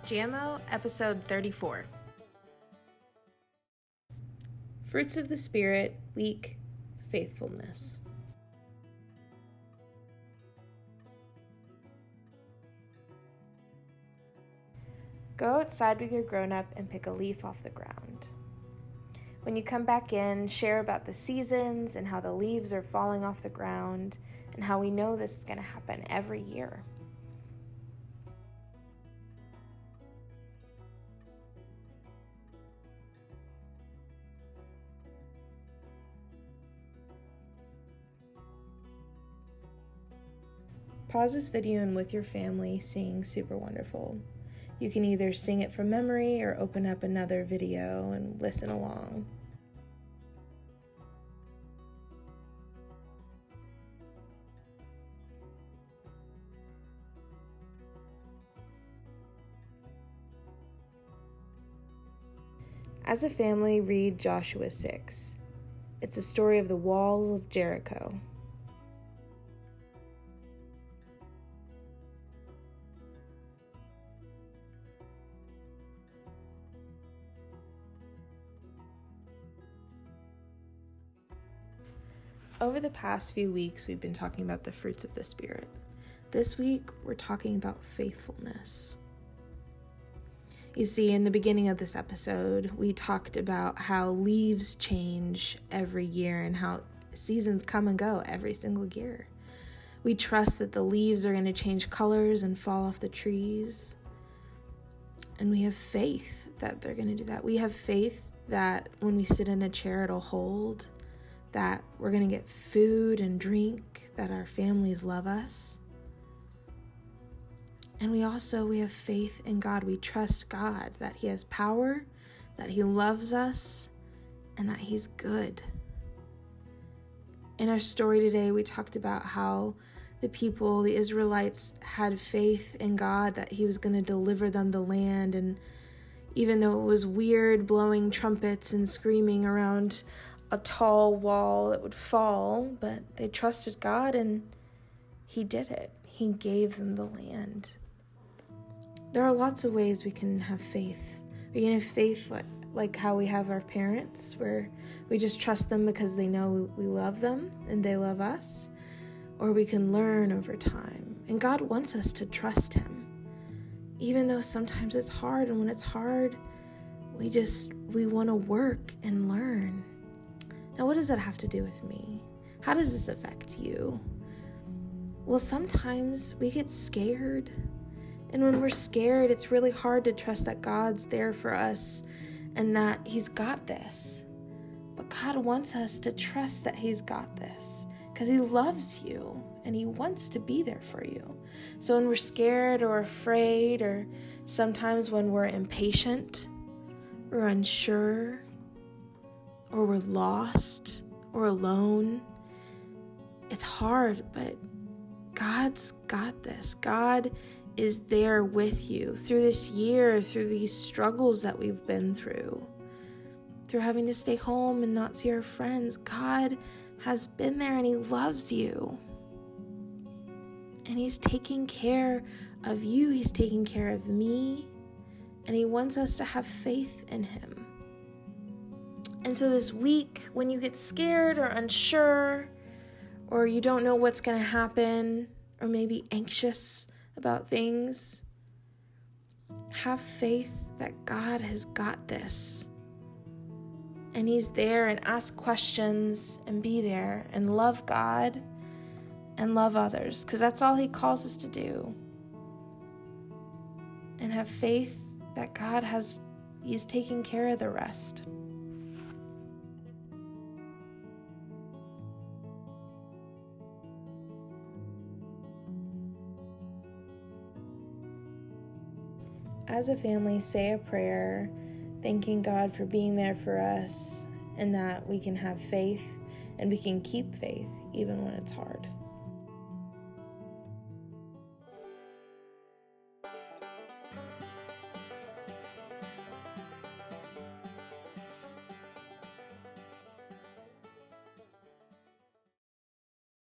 GMO, episode 34. Fruits of the Spirit, week, faithfulness. Go outside with your grown-up and pick a leaf off the ground. When you come back in, share about the seasons and how the leaves are falling off the ground and how we know this is going to happen every year. Pause this video and with your family sing Super Wonderful. You can either sing it from memory or open up another video and listen along. As a family, read Joshua 6. It's a story of the walls of Jericho. Over the past few weeks, we've been talking about the fruits of the Spirit. This week, we're talking about faithfulness. You see, in the beginning of this episode, we talked about how leaves change every year and how seasons come and go every single year. We trust that the leaves are going to change colors and fall off the trees. And we have faith that they're going to do that. We have faith that when we sit in a chair, it'll hold, that we're going to get food and drink, that our families love us. And we have faith in God. We trust God, that He has power, that He loves us, and that He's good. In our story today, we talked about how the Israelites, had faith in God, that He was going to deliver them the land. And even though it was weird blowing trumpets and screaming around a tall wall that would fall, but they trusted God and He did it. He gave them the land. There are lots of ways we can have faith. We can have faith like how we have our parents, where we just trust them because they know we love them and they love us. Or we can learn over time. And God wants us to trust Him, even though sometimes it's hard. And when it's hard, we want to work and learn. Now, what does that have to do with me? How does this affect you? Well, sometimes we get scared. And when we're scared, it's really hard to trust that God's there for us and that He's got this. But God wants us to trust that He's got this because He loves you and He wants to be there for you. So when we're scared or afraid, or sometimes when we're impatient or unsure, or we're lost or alone, it's hard, but God's got this. God is there with you through this year, through these struggles that we've been through having to stay home and not see our friends. God has been there and He loves you. And He's taking care of you. He's taking care of me. And He wants us to have faith in Him. And so this week, when you get scared or unsure, or you don't know what's going to happen, or maybe anxious about things, have faith that God has got this. And He's there, and ask questions and be there and love God and love others, because that's all He calls us to do. And have faith that He's taking care of the rest. As a family, say a prayer, thanking God for being there for us, and that we can have faith and we can keep faith even when it's hard.